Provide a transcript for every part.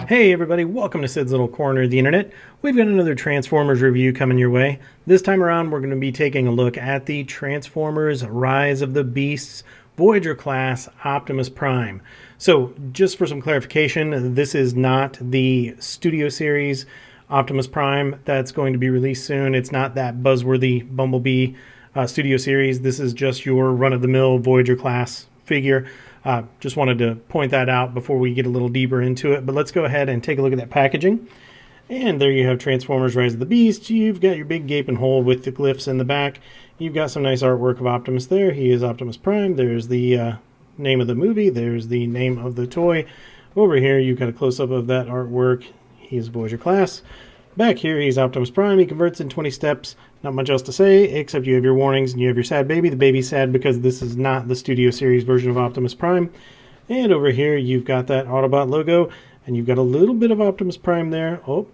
Hey everybody, welcome to Sid's Little Corner of the Internet. We've got another Transformers review coming your way. This time around we're going to be taking a look at the Transformers Rise of the Beasts Voyager class Optimus Prime. So just for some clarification, this is not the Studio Series Optimus Prime that's going to be released soon. It's not that buzzworthy Bumblebee Studio Series. This is just your run-of-the-mill Voyager class figure. Just wanted to point that out before we get a little deeper into it. But let's go ahead and take a look at that packaging. And there you have Transformers Rise of the Beast. You've got your big gaping hole with the glyphs in the back. You've got some nice artwork of Optimus there. He is Optimus Prime. There's the name of the movie. There's the name of the toy. Over here you've got a close-up of that artwork. He is Voyager class. Back here he's Optimus Prime. He converts in 20 steps. Not much else to say, except you have your warnings and you have your sad baby. The baby's sad because this is not the Studio Series version of Optimus Prime. And over here you've got that Autobot logo, and you've got a little bit of Optimus Prime there. Oh,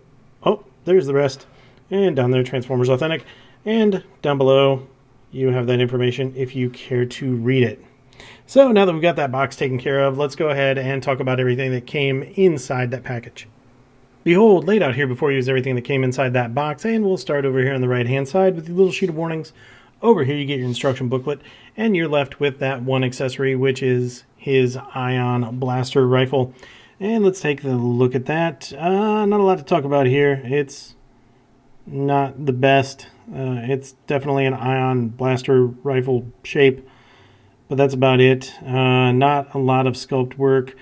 there's the rest. And down there, Transformers Authentic. And down below, you have that information if you care to read it. So now that we've got that box taken care of, let's go ahead and talk about everything that came inside that package. Behold, laid out here before you is everything that came inside that box, and we'll start over here on the right-hand side with the little sheet of warnings. Over here you get your instruction booklet, and you're left with that one accessory, which is his ion blaster rifle. And let's take a look at that. Not a lot to talk about here. It's not the best. It's definitely an ion blaster rifle shape, but that's about it. Not a lot of sculpt work.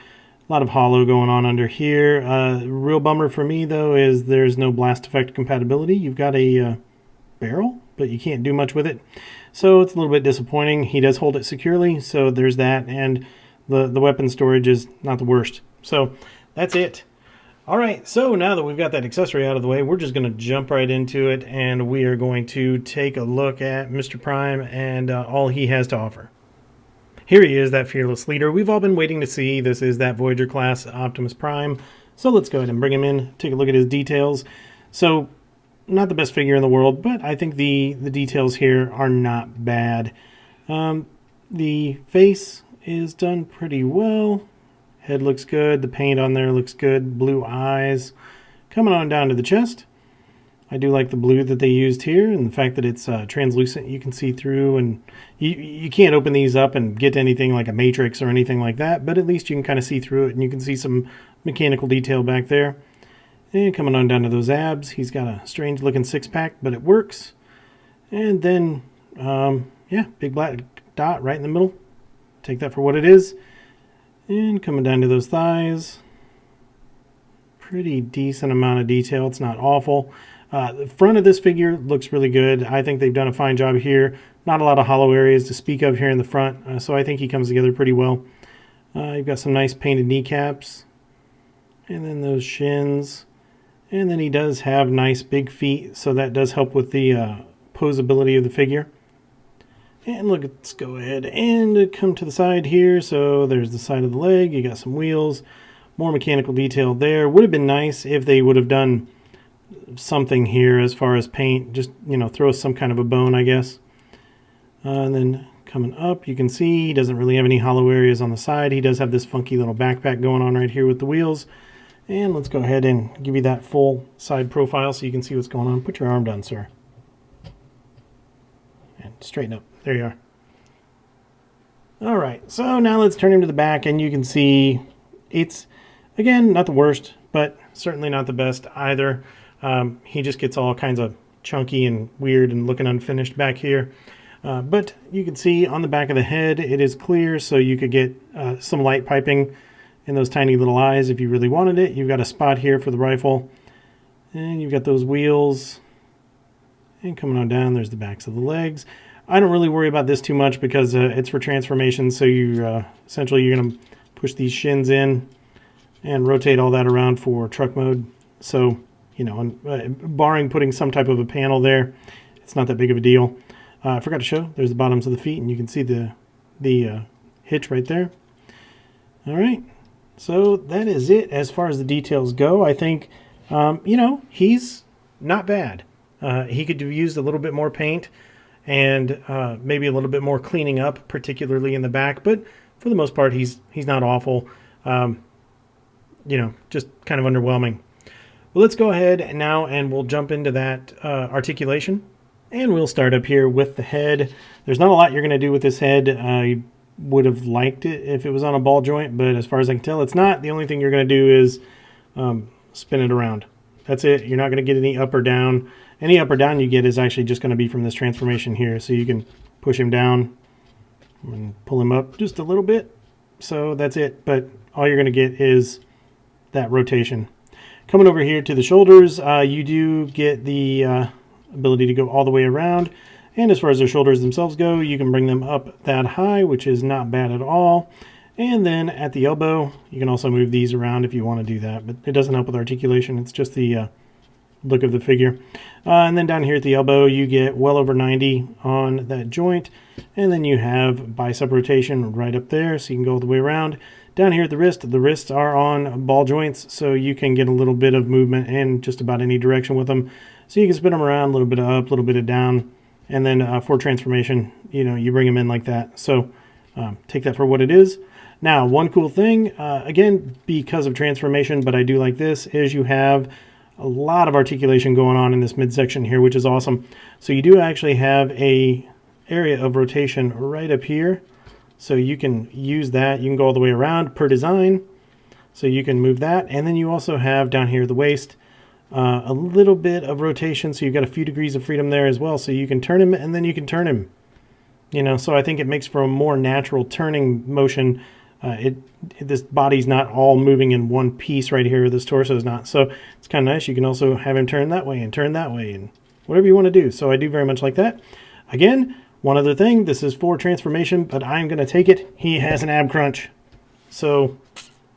A lot of hollow going on under here. Real bummer for me, though, is there's no blast effect compatibility. You've got a barrel, but you can't do much with it. So it's a little bit disappointing. He does hold it securely, so there's that. And the weapon storage is not the worst. So that's it. All right, so now that we've got that accessory out of the way, we're just going to jump right into it, and we are going to take a look at Mr. Prime and all he has to offer. Here he is, that fearless leader we've all been waiting to see. This is that Voyager class Optimus Prime. So let's go ahead and bring him in, take a look at his details. So, not the best figure in the world, but I think the details here are not bad. The face is done pretty well. Head looks good. The paint on there looks good. Blue eyes. Coming on down to the chest. I do like the blue that they used here, and the fact that it's translucent, you can see through, and you can't open these up and get anything like a matrix or anything like that, but at least you can kind of see through it, and you can see some mechanical detail back there. And coming on down to those abs, he's got a strange looking six-pack, but it works. And then, yeah, big black dot right in the middle. Take that for what it is. And coming down to those thighs, pretty decent amount of detail. It's not awful. The front of this figure looks really good. I think they've done a fine job here. Not a lot of hollow areas to speak of here in the front, so I think he comes together pretty well. You've got some nice painted kneecaps, and then those shins. And then he does have nice big feet, so that does help with the posability of the figure. And look, let's go ahead and come to the side here. So there's the side of the leg. You got some wheels, more mechanical detail there. Would have been nice if they would have done something here as far as paint, just, you know, throw some kind of a bone, I guess. And then coming up, you can see he doesn't really have any hollow areas on the side. He does have this funky little backpack going on right here with the wheels. And let's go ahead and give you that full side profile so you can see what's going on. Put your arm down, sir. And straighten up. There you are. All right, so now let's turn him to the back, and you can see it's, again, not the worst, but certainly not the best either. He just gets all kinds of chunky and weird and looking unfinished back here. But you can see on the back of the head, it is clear, so you could get some light piping in those tiny little eyes if you really wanted it. You've got a spot here for the rifle, and you've got those wheels. And coming on down, there's the backs of the legs. I don't really worry about this too much because it's for transformation, so you essentially you're going to push these shins in and rotate all that around for truck mode. So, you know, barring putting some type of a panel there, it's not that big of a deal. I forgot to show, there's the bottoms of the feet, and you can see the hitch right there. All right, so that is it as far as the details go. I think, you know, he's not bad. He could have used a little bit more paint and maybe a little bit more cleaning up, particularly in the back, but for the most part, he's not awful. You know, just kind of underwhelming. Well, let's go ahead now and we'll jump into that articulation. And we'll start up here with the head. There's not a lot you're going to do with this head. I would have liked it if it was on a ball joint, but as far as I can tell, it's not. The only thing you're going to do is spin it around. That's it. You're not going to get any up or down. Any up or down you get is actually just going to be from this transformation here. So you can push him down and pull him up just a little bit. So that's it. But all you're going to get is that rotation. Coming over here to the shoulders, you do get the ability to go all the way around. And as far as the shoulders themselves go, you can bring them up that high, which is not bad at all. And then at the elbow, you can also move these around if you want to do that, but it doesn't help with articulation. It's just the look of the figure. And then down here at the elbow, you get well over 90 on that joint. And then you have bicep rotation right up there, so you can go all the way around. Down here at the wrists are on ball joints, so you can get a little bit of movement in just about any direction with them. So you can spin them around, a little bit of up, a little bit of down. And then for transformation, you know, you bring them in like that. So take that for what it is. Now, one cool thing, again, because of transformation, but I do like this, is you have a lot of articulation going on in this midsection here, which is awesome. So you do actually have a area of rotation right up here. So you can use that. You can go all the way around per design. So you can move that. And then you also have down here the waist, a little bit of rotation. So you've got a few degrees of freedom there as well. So you can turn him and then you can turn him. You know, so I think it makes for a more natural turning motion. This body's not all moving in one piece right here. This torso is not. So it's kind of nice. You can also have him turn that way and turn that way and whatever you want to do. So I do very much like that. Again, one other thing, this is for transformation, but I'm going to take it. He has an ab crunch. So,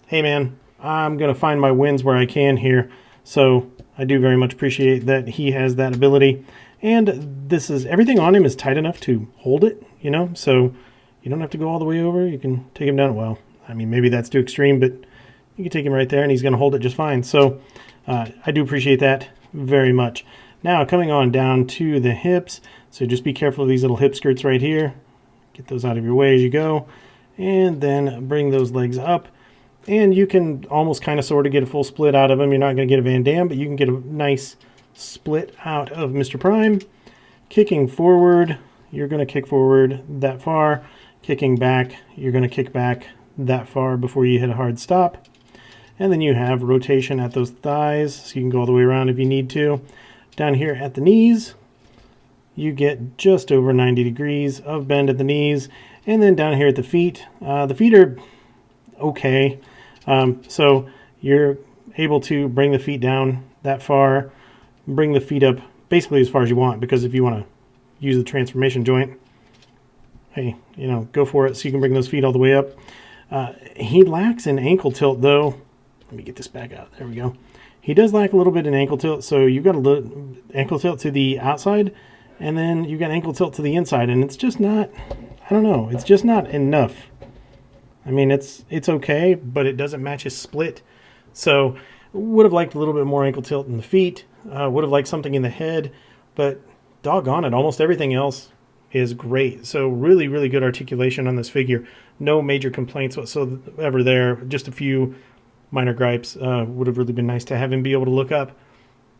hey man, I'm going to find my wins where I can here. So I do very much appreciate that he has that ability. And this is, everything on him is tight enough to hold it, you know, so you don't have to go all the way over. You can take him down. Well, I mean, maybe that's too extreme, but you can take him right there and he's going to hold it just fine. So I do appreciate that very much. Now coming on down to the hips. So just be careful of these little hip skirts right here. Get those out of your way as you go. And then bring those legs up. And you can almost kind of sort of get a full split out of them. You're not going to get a Van Damme, but you can get a nice split out of Mr. Prime. Kicking forward, you're going to kick forward that far. Kicking back, you're going to kick back that far before you hit a hard stop. And then you have rotation at those thighs, so you can go all the way around if you need to. Down here at the knees, you get just over 90 degrees of bend at the knees. And then down here at the feet are okay. So you're able to bring the feet down that far, bring the feet up basically as far as you want, because if you want to use the transformation joint, hey, you know, go for it. So you can bring those feet all the way up. He lacks an ankle tilt though. Let me get this back out. There we go. He does lack a little bit in ankle tilt. So you've got a little ankle tilt to the outside, and then you've got ankle tilt to the inside, and it's just not, I don't know, it's just not enough. I mean, it's okay, but it doesn't match his split. So would have liked a little bit more ankle tilt in the feet. Would have liked something in the head, but doggone it, almost everything else is great. So really, really good articulation on this figure. No major complaints whatsoever there. Just a few minor gripes. Would have really been nice to have him be able to look up.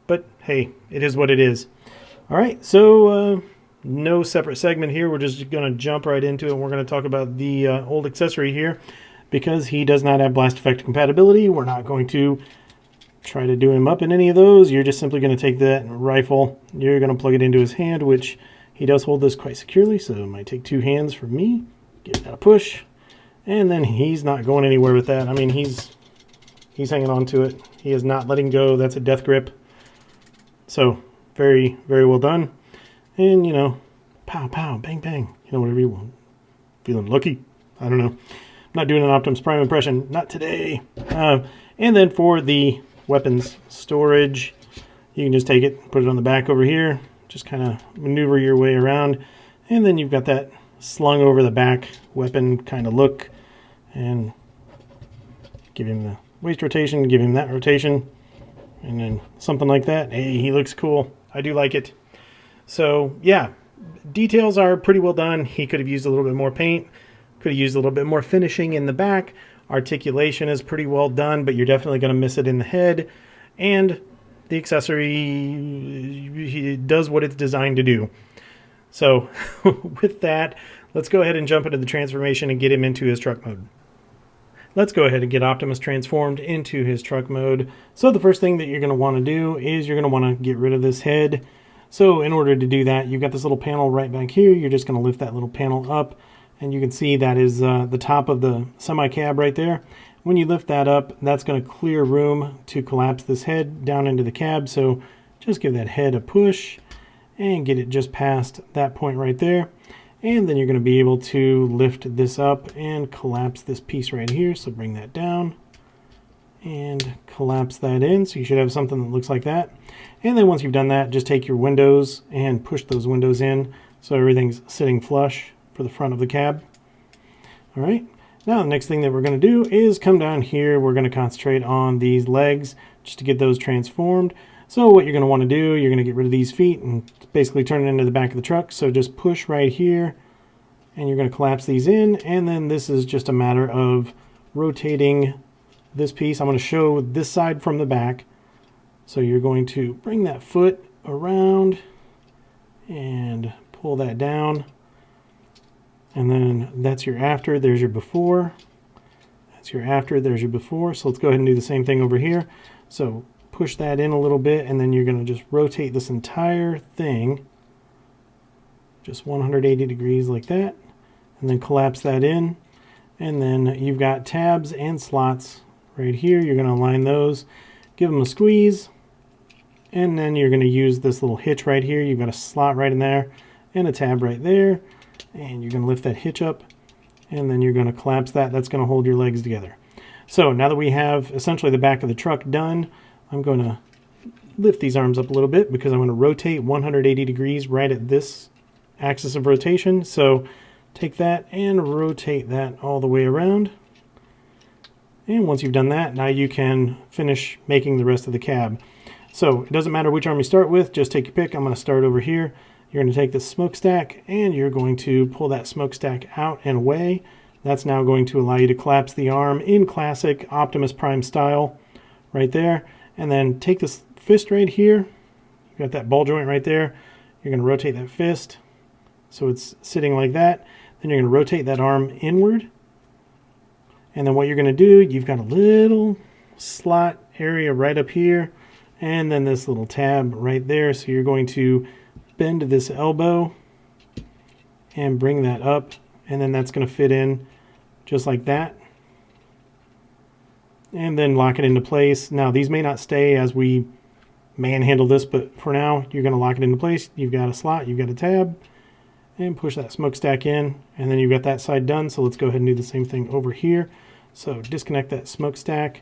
But hey, it is what it is. All right, so no separate segment here. We're just going to jump right into it. And we're going to talk about the old accessory here. Because he does not have blast effect compatibility, we're not going to try to do him up in any of those. You're just simply going to take that rifle. You're going to plug it into his hand, which he does hold this quite securely, so it might take two hands for me. Give that a push. And then he's not going anywhere with that. I mean, he's hanging on to it. He is not letting go. That's a death grip. So, very, very well done. And, you know, pow, pow, bang, bang. You know, whatever you want. Feeling lucky? I don't know. I'm not doing an Optimus Prime impression. Not today. And then for the weapons storage, you can just take it, put it on the back over here. Just kind of maneuver your way around. And then you've got that slung over the back weapon kind of look. And give him the waist rotation, give him that rotation. And then something like that. Hey, he looks cool. I do like it. So, yeah. Details are pretty well done. He could have used a little bit more paint. Could have used a little bit more finishing in the back. Articulation is pretty well done, but you're definitely going to miss it in the head. And the accessory does what it's designed to do. So with that, let's go ahead and jump into the transformation and get him into his truck mode. Let's go ahead and get Optimus transformed into his truck mode. So the first thing that you're going to want to do is you're going to want to get rid of this head. So in order to do that, you've got this little panel right back here. You're just going to lift that little panel up, and you can see that is the top of the semi-cab right there. When you lift that up, that's going to clear room to collapse this head down into the cab. So just give that head a push and get it just past that point right there. And then you're going to be able to lift this up and collapse this piece right here. So bring that down and collapse that in. So you should have something that looks like that. And then once you've done that, just take your windows and push those windows in so everything's sitting flush for the front of the cab. All right. Now the next thing that we're going to do is come down here. We're going to concentrate on these legs just to get those transformed. So what you're going to want to do, you're going to get rid of these feet and basically turn it into the back of the truck. So just push right here and you're going to collapse these in. And then this is just a matter of rotating this piece. I'm going to show this side from the back. So you're going to bring that foot around and pull that down. And then that's your after, there's your before. That's your after, there's your before. So let's go ahead and do the same thing over here. So push that in a little bit, and then you're going to just rotate this entire thing just 180 degrees like that, and then collapse that in. And then you've got tabs and slots right here. You're going to align those, give them a squeeze, and then you're going to use this little hitch right here. You've got a slot right in there and a tab right there, and you're going to lift that hitch up, and then you're going to collapse that. That's going to hold your legs together. So now that we have essentially the back of the truck done, I'm going to lift these arms up a little bit because I'm going to rotate 180 degrees right at this axis of rotation. So take that and rotate that all the way around. And once you've done that, now you can finish making the rest of the cab. So it doesn't matter which arm you start with, just take your pick. I'm going to start over here. You're going to take this smokestack and you're going to pull that smokestack out and away. That's now going to allow you to collapse the arm in classic Optimus Prime style right there. And then take this fist right here. You've got that ball joint right there. You're going to rotate that fist so it's sitting like that. Then you're going to rotate that arm inward. And then what you're going to do, you've got a little slot area right up here. And then this little tab right there. So you're going to bend this elbow and bring that up. And then that's going to fit in just like that. And then lock it into place. Now these may not stay as we manhandle this, but for now you're going to lock it into place. You've got a slot, you've got a tab, and push that smokestack in, and then you've got that side done. So let's go ahead and do the same thing over here. So disconnect that smokestack,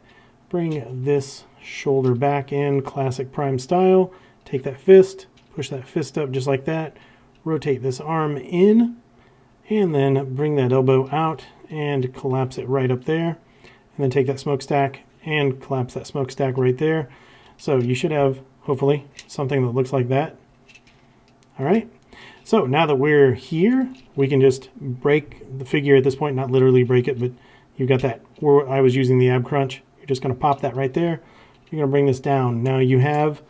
bring this shoulder back in classic Prime style, take that fist, push that fist up just like that, rotate this arm in, and then bring that elbow out and collapse it right up there. And then take that smokestack and collapse that smokestack right there. So you should have, hopefully, something that looks like that. All right. So now that we're here, we can just break the figure at this point. Not literally break it, but you've got that where I was using the ab crunch. You're just going to pop that right there. You're going to bring this down. Now you have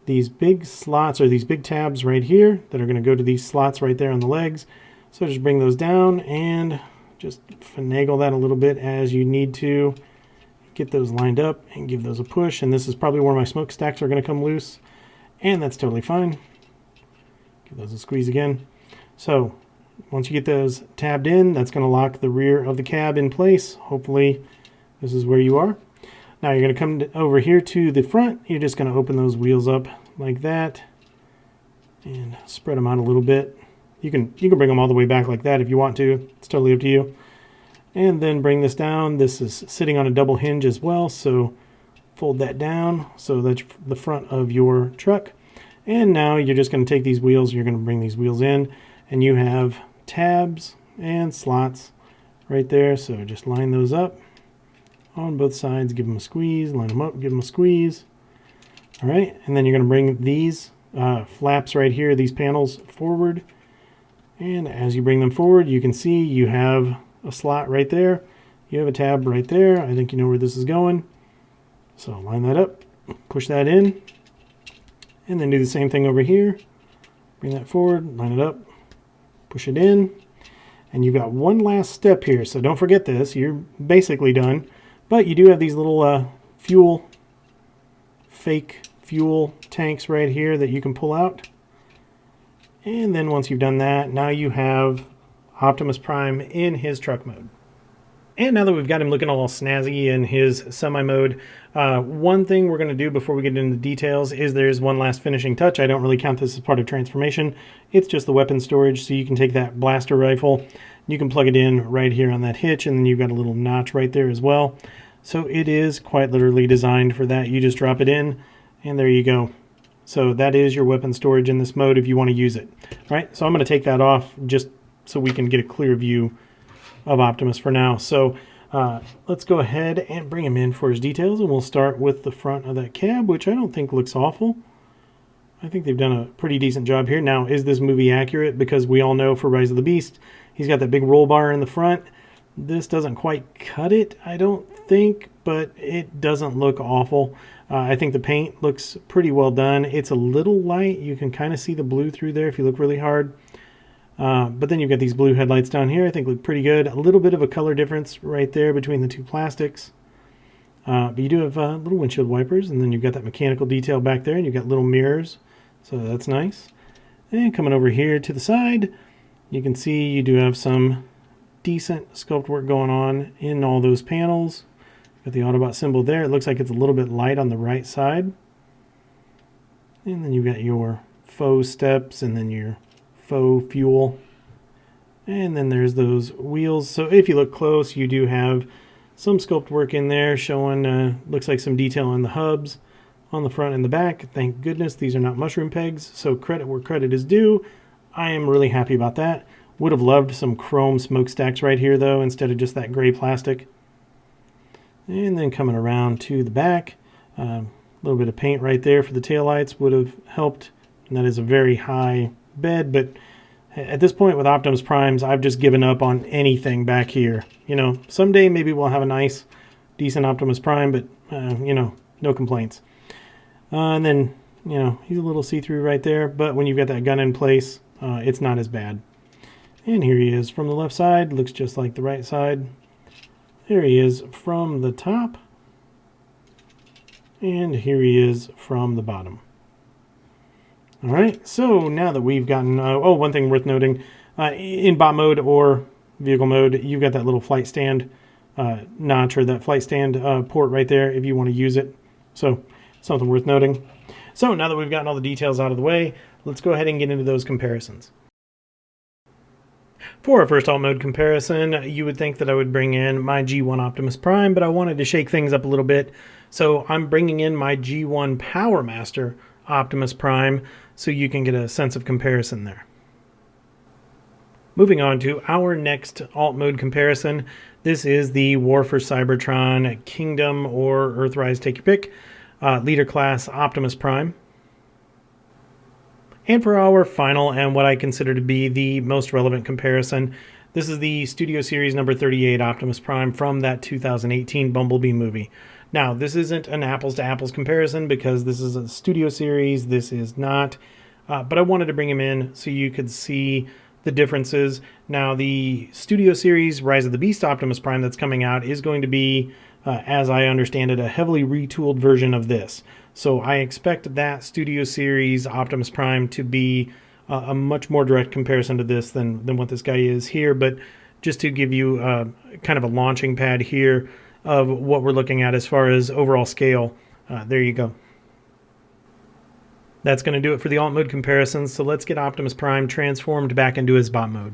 these big slots or these big tabs right here that are going to go to these slots right there on the legs. So just bring those down and just finagle that a little bit as you need to. Get those lined up and give those a push. And this is probably where my smokestacks are going to come loose. And that's totally fine. Give those a squeeze again. So once you get those tabbed in, that's going to lock the rear of the cab in place. Hopefully this is where you are. Now you're going to come over here to the front. You're just going to open those wheels up like that and spread them out a little bit. You can bring them all the way back like that if you want to. It's totally up to you. And then bring this down. This is sitting on a double hinge as well, so fold that down so that's the front of your truck. And now you're just going to take these wheels, you're going to bring these wheels in, and you have tabs and slots right there. So just line those up on both sides, give them a squeeze, line them up, give them a squeeze. All right, and then you're going to bring these flaps right here, these panels forward. And as you bring them forward, you can see you have a slot right there. You have a tab right there. I think you know where this is going. So line that up, push that in, and then do the same thing over here. Bring that forward, line it up, push it in, and you've got one last step here. So don't forget this. You're basically done, but you do have these little fake fuel tanks right here that you can pull out. And then once you've done that, now you have Optimus Prime in his truck mode. And now that we've got him looking all snazzy in his semi mode, one thing we're going to do before we get into the details is there's one last finishing touch. I don't really count this as part of transformation. It's just the weapon storage, so you can take that blaster rifle, you can plug it in right here on that hitch, and then you've got a little notch right there as well. So it is quite literally designed for that. You just drop it in, and there you go. So that is your weapon storage in this mode if you want to use it. All right, so I'm going to take that off just so we can get a clear view of Optimus for now. So let's go ahead and bring him in for his details, and we'll start with the front of that cab, which I don't think looks awful. I think they've done a pretty decent job here. Now, is this movie accurate? Because we all know for Rise of the Beast, he's got that big roll bar in the front. This doesn't quite cut it, I don't think, but it doesn't look awful. I think the paint looks pretty well done. It's a little light. You can kind of see the blue through there if you look really hard. But then you've got these blue headlights down here. I think look pretty good. A little bit of a color difference right there between the two plastics. But you do have little windshield wipers, and then you've got that mechanical detail back there, and you've got little mirrors. So that's nice. And coming over here to the side, you can see you do have some decent sculpt work going on in all those panels. Got the Autobot symbol there. It looks like it's a little bit light on the right side. And then you've got your faux steps, and then your faux fuel, and then there's those wheels. So if you look close, you do have some sculpt work in there showing looks like some detail on the hubs on the front and the back. Thank goodness these are not mushroom pegs, so credit where credit is due. I am really happy about that. Would have loved some chrome smokestacks right here though, instead of just that gray plastic. And then coming around to the back, a little bit of paint right there for the taillights would have helped, and that is a very high bed, but at this point with Optimus Primes, I've just given up on anything back here. You know, someday maybe we'll have a nice, decent Optimus Prime, but, you know, no complaints. And then, you know, he's a little see-through right there, but when you've got that gun in place, it's not as bad. And here he is from the left side, looks just like the right side. There he is from the top, and here he is from the bottom. All right, so now that we've gotten, one thing worth noting, in bot mode or vehicle mode, you've got that little flight stand notch, or that flight stand port right there if you want to use it. So something worth noting. So now that we've gotten all the details out of the way, let's go ahead and get into those comparisons. For our first alt mode comparison, you would think that I would bring in my G1 Optimus Prime, but I wanted to shake things up a little bit. So I'm bringing in my G1 Power Master Optimus Prime, so you can get a sense of comparison there. Moving on to our next alt mode comparison. This is the War for Cybertron Kingdom or Earthrise, take your pick, leader class Optimus Prime. And for our final and what I consider to be the most relevant comparison, this is the Studio Series number 38 Optimus Prime from that 2018 Bumblebee movie. Now, this isn't an apples-to-apples comparison because this is a Studio Series, this is not, but I wanted to bring him in so you could see the differences. Now, the Studio Series Rise of the Beast Optimus Prime that's coming out is going to be, as I understand it, a heavily retooled version of this. So I expect that Studio Series Optimus Prime to be a much more direct comparison to this than what this guy is here, but just to give you kind of a launching pad here of what we're looking at as far as overall scale. There you go. That's going to do it for the alt mode comparisons, so let's get Optimus Prime transformed back into his bot mode.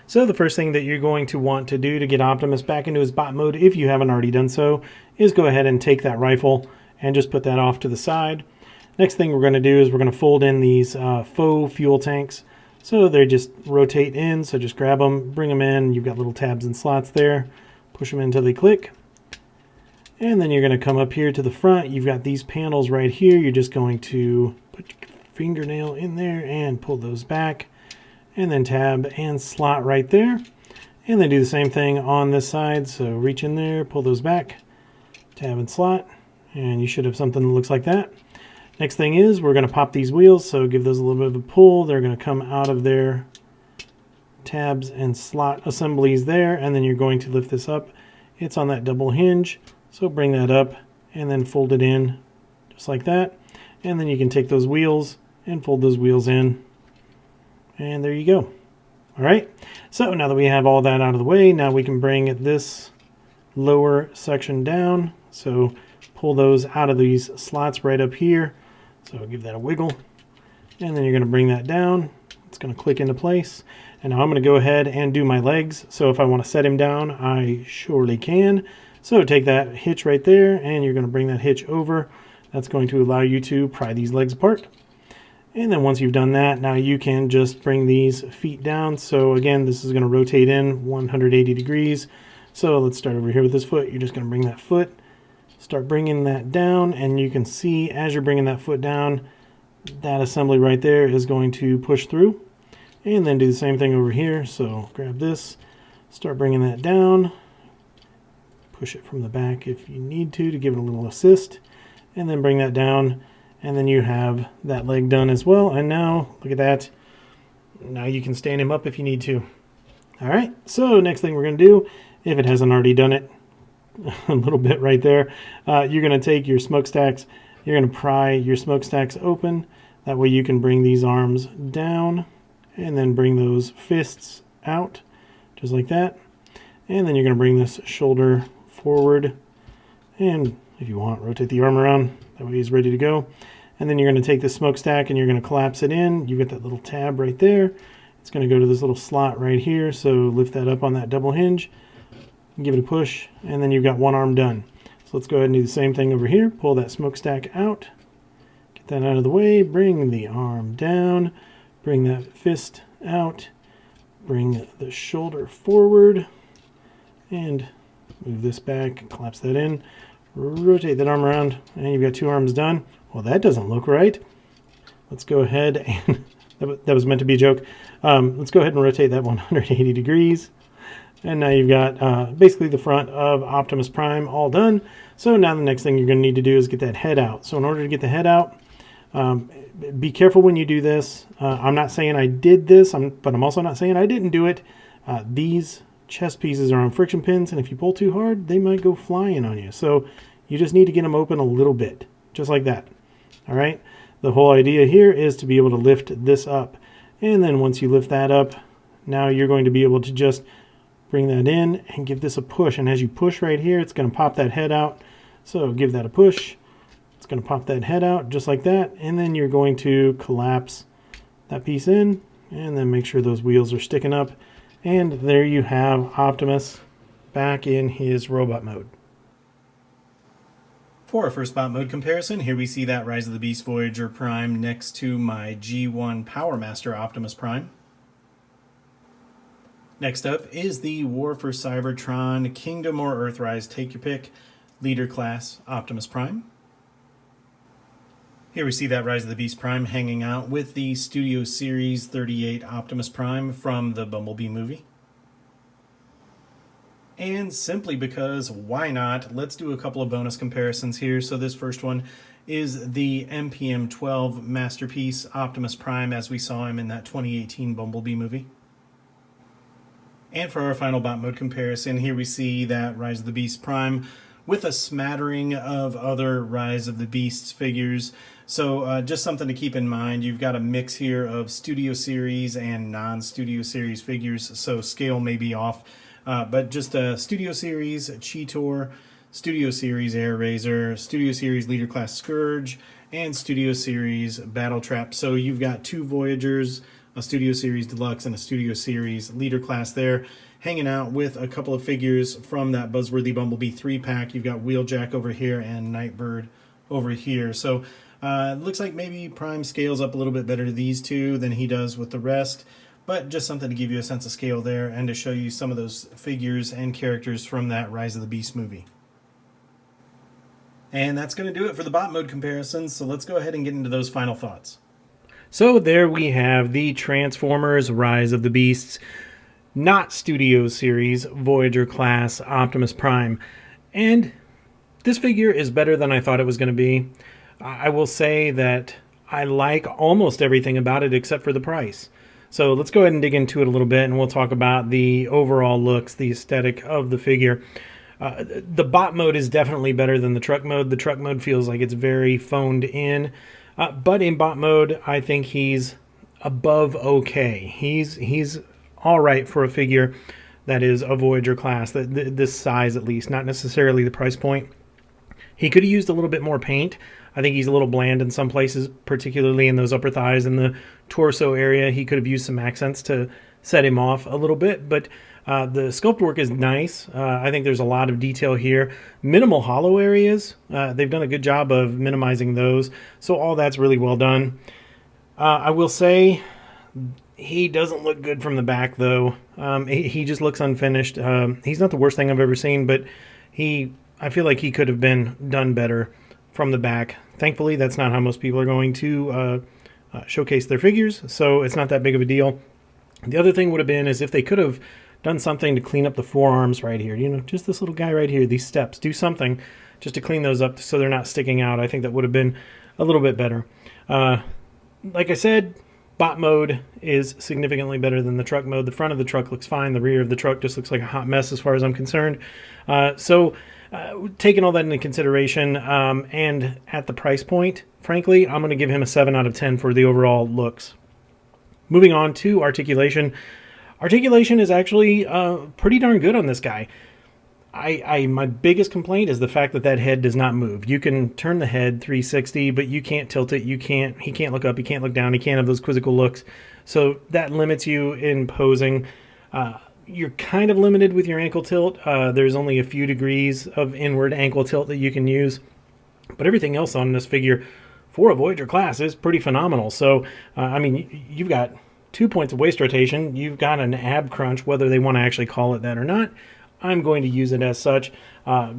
So the first thing that you're going to want to do to get Optimus back into his bot mode, if you haven't already done so, is go ahead and take that rifle and just put that off to the side. Next thing we're going to do is we're going to fold in these faux fuel tanks. So they just rotate in, so just grab them, bring them in. You've got little tabs and slots there. Push them in until they click. And then you're going to come up here to the front. You've got these panels right here. You're just going to put your fingernail in there and pull those back. And then tab and slot right there. And then do the same thing on this side. So reach in there, pull those back, tab and slot, and you should have something that looks like that. Next thing is we're going to pop these wheels, so give those a little bit of a pull. They're going to come out of their tabs and slot assemblies there, and then you're going to lift this up. It's on that double hinge, so bring that up and then fold it in just like that. And then you can take those wheels and fold those wheels in, and there you go. All right, so now that we have all that out of the way, now we can bring this lower section down. So pull those out of these slots right up here. So give that a wiggle, and then you're going to bring that down. It's going to click into place. And now I'm going to go ahead and do my legs. So if I want to set him down, I surely can. So take that hitch right there, and you're going to bring that hitch over. That's going to allow you to pry these legs apart. And then once you've done that, now you can just bring these feet down. So again, this is going to rotate in 180 degrees. So let's start over here with this foot. You're just going to bring that foot, start bringing that down, and you can see as you're bringing that foot down, that assembly right there is going to push through. And then do the same thing over here. So grab this, start bringing that down, push it from the back if you need to give it a little assist, and then bring that down. And then you have that leg done as well. And now, look at that. Now you can stand him up if you need to. All right, so next thing we're going to do, if it hasn't already done it, a little bit right there, you're going to take your smokestacks, you're going to pry your smokestacks open. That way you can bring these arms down and then bring those fists out, just like that. And then you're going to bring this shoulder forward. And if you want, rotate the arm around. That way he's ready to go. And then you're going to take the smokestack and you're going to collapse it in. You get that little tab right there. It's going to go to this little slot right here. So lift that up on that double hinge, give it a push, and then you've got one arm done. So let's go ahead and do the same thing over here. Pull that smokestack out, get that out of the way, bring the arm down, bring that fist out, bring the shoulder forward, and move this back, collapse that in, rotate that arm around, and you've got two arms done. Well, that doesn't look right. Let's go ahead and that was meant to be a joke. Let's go ahead and rotate that 180 degrees. And now you've got basically the front of Optimus Prime all done. So now the next thing you're going to need to do is get that head out. So in order to get the head out, be careful when you do this. I'm not saying I did this, but I'm also not saying I didn't do it. These chest pieces are on friction pins, and if you pull too hard, they might go flying on you. So you just need to get them open a little bit, just like that. All right. The whole idea here is to be able to lift this up. And then once you lift that up, now you're going to be able to just bring that in and give this a push. And as you push right here, it's going to pop that head out. So give that a push. It's going to pop that head out just like that. And then you're going to collapse that piece in and then make sure those wheels are sticking up. And there you have Optimus back in his robot mode. For our first bot mode comparison, here we see that Rise of the Beast Voyager Prime next to my G1 Power Master Optimus Prime. Next up is the War for Cybertron Kingdom or Earthrise, take your pick, Leader Class Optimus Prime. Here we see that Rise of the Beast Prime hanging out with the Studio Series 38 Optimus Prime from the Bumblebee movie. And simply because, why not, let's do a couple of bonus comparisons here. So this first one is the MPM-12 Masterpiece Optimus Prime as we saw him in that 2018 Bumblebee movie. And for our final bot mode comparison, here we see that Rise of the Beast Prime with a smattering of other Rise of the Beasts figures. So just something to keep in mind, you've got a mix here of Studio Series and non-Studio Series figures, so scale may be off. But just a Studio Series Cheetor, Studio Series Air Razor, Studio Series Leader Class Scourge, and Studio Series Battle Trap. So you've got two Voyagers, a Studio Series Deluxe, and a Studio Series Leader Class there, hanging out with a couple of figures from that Buzzworthy Bumblebee 3-pack. You've got Wheeljack over here and Nightbird over here. So it looks like maybe Prime scales up a little bit better to these two than he does with the rest. But just something to give you a sense of scale there and to show you some of those figures and characters from that Rise of the Beast movie. And that's going to do it for the bot mode comparisons, so let's go ahead and get into those final thoughts. So there we have the Transformers Rise of the Beasts. not Studio Series Voyager class Optimus Prime. And this figure is better than I thought it was going to be. I will say that I like almost everything about it except for the price. So let's go ahead and dig into it a little bit, and we'll talk about the overall looks, the aesthetic of the figure. The bot mode is definitely better than the truck mode. The truck mode feels like it's very phoned in. But in bot mode, I think he's above okay. He's all right for a figure that is a Voyager class, this size at least, not necessarily the price point. He could have used a little bit more paint. I think he's a little bland in some places, particularly in those upper thighs and the torso area. He could have used some accents to set him off a little bit, but the sculpt work is nice. I think there's a lot of detail here. Minimal hollow areas. They've done a good job of minimizing those, so all that's really well done. I will say he doesn't look good from the back, though. He just looks unfinished. He's not the worst thing I've ever seen, but I feel like he could have been done better from the back. Thankfully, that's not how most people are going to showcase their figures, so it's not that big of a deal. The other thing would have been is if they could have done something to clean up the forearms right here. You know, just this little guy right here, these steps. Do something just to clean those up so they're not sticking out. I think that would have been a little bit better. Like I said, bot mode is significantly better than the truck mode. The front of the truck looks fine. The rear of the truck just looks like a hot mess as far as I'm concerned. Taking all that into consideration, and at the price point, frankly, I'm going to give him a 7 out of 10 for the overall looks. Moving on to Articulation. Articulation is actually pretty darn good on this guy. My biggest complaint is the fact that head does not move. You can turn the head 360, but you can't tilt it. He can't look up, he can't look down, he can't have those quizzical looks. So that limits you in posing. You're kind of limited with your ankle tilt. There's only a few degrees of inward ankle tilt that you can use. But everything else on this figure for a Voyager class is pretty phenomenal. So, I mean, you've got 2 points of waist rotation. You've got an ab crunch, whether they want to actually call it that or not. I'm going to use it as such.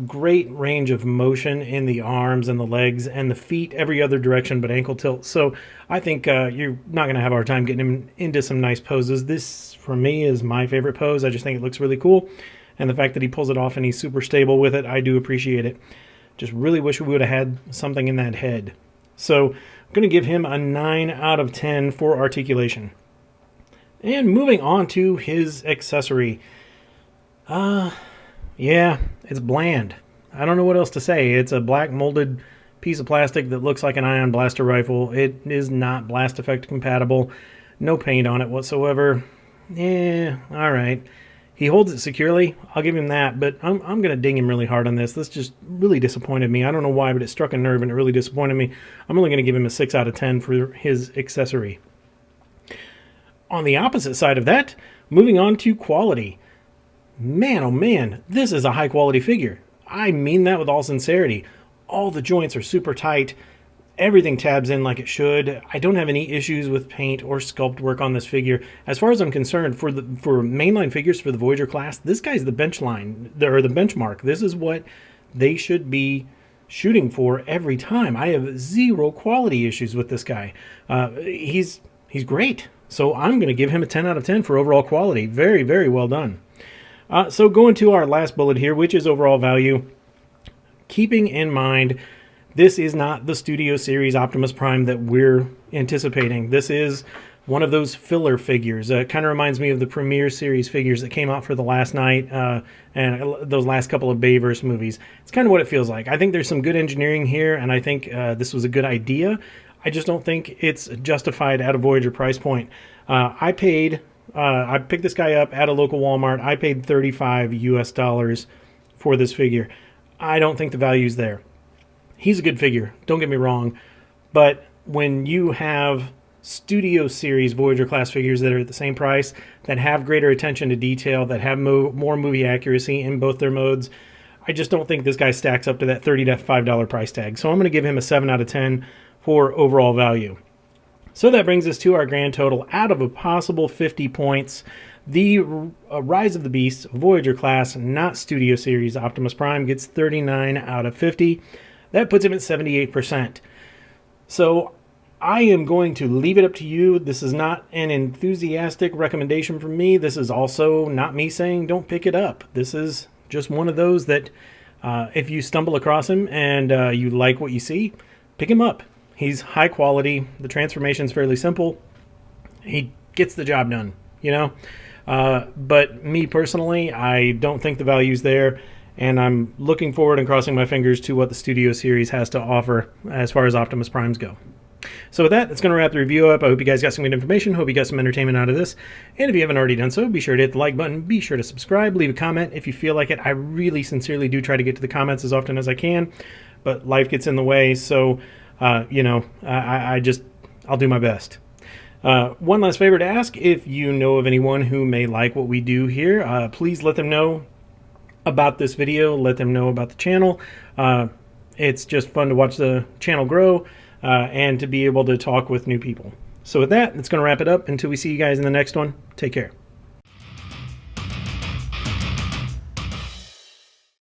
Great range of motion in the arms and the legs and the feet, every other direction but ankle tilt. So I think you're not going to have a hard time getting him into some nice poses. This, for me, is my favorite pose. I just think it looks really cool. And the fact that he pulls it off and he's super stable with it, I do appreciate it. Just really wish we would have had something in that head. So I'm going to give him a 9 out of 10 for Articulation. And moving on to his accessory. Yeah, it's bland. I don't know what else to say. It's a black molded piece of plastic that looks like an ion blaster rifle. It is not blast effect compatible. No paint on it whatsoever. Yeah, alright. He holds it securely. I'll give him that, but I'm going to ding him really hard on this. This just really disappointed me. I don't know why, but it struck a nerve and it really disappointed me. I'm only going to give him a 6 out of 10 for his accessory. On the opposite side of that, moving on to quality. Man, oh man, this is a high quality figure. I mean that with all sincerity. All the joints are super tight. Everything tabs in like it should. I don't have any issues with paint or sculpt work on this figure. As far as I'm concerned, for mainline figures for the Voyager class, this guy's the benchmark. This is what they should be shooting for every time. I have zero quality issues with this guy. He's great. So I'm going to give him a 10 out of 10 for overall quality. Very, very well done. So going to our last bullet here, which is overall value. Keeping in mind, this is not the Studio Series Optimus Prime that we're anticipating. This is one of those filler figures. It kind of reminds me of the Premiere Series figures that came out for the last night and those last couple of Bayverse movies. It's kind of what it feels like. I think there's some good engineering here, and I think this was a good idea. I just don't think it's justified at a Voyager price point. I picked this guy up at a local Walmart. I paid $35 US for this figure. I don't think the value's there. He's a good figure, don't get me wrong, but when you have Studio Series Voyager class figures that are at the same price, that have greater attention to detail, that have more movie accuracy in both their modes, I just don't think this guy stacks up to that $35 price tag. So I'm going to give him a 7 out of 10 for overall value. So that brings us to our grand total. Out of a possible 50 points, the Rise of the Beasts Voyager class, not Studio Series Optimus Prime, gets 39 out of 50. That puts him at 78%. So I am going to leave it up to you. This is not an enthusiastic recommendation from me. This is also not me saying don't pick it up. This is just one of those that if you stumble across him and you like what you see, pick him up. He's high quality. The transformation's fairly simple. He gets the job done, you know? But me personally, I don't think the value's there, and I'm looking forward and crossing my fingers to what the Studio Series has to offer as far as Optimus Primes go. So with that, that's going to wrap the review up. I hope you guys got some good information. Hope you got some entertainment out of this. And if you haven't already done so, be sure to hit the like button. Be sure to subscribe. Leave a comment if you feel like it. I really sincerely do try to get to the comments as often as I can, but life gets in the way, so, you know, I'll do my best. One last favor to ask, if you know of anyone who may like what we do here, please let them know about this video, let them know about the channel. It's just fun to watch the channel grow and to be able to talk with new people. So with that, it's going to wrap it up. Until we see you guys in the next one, take care.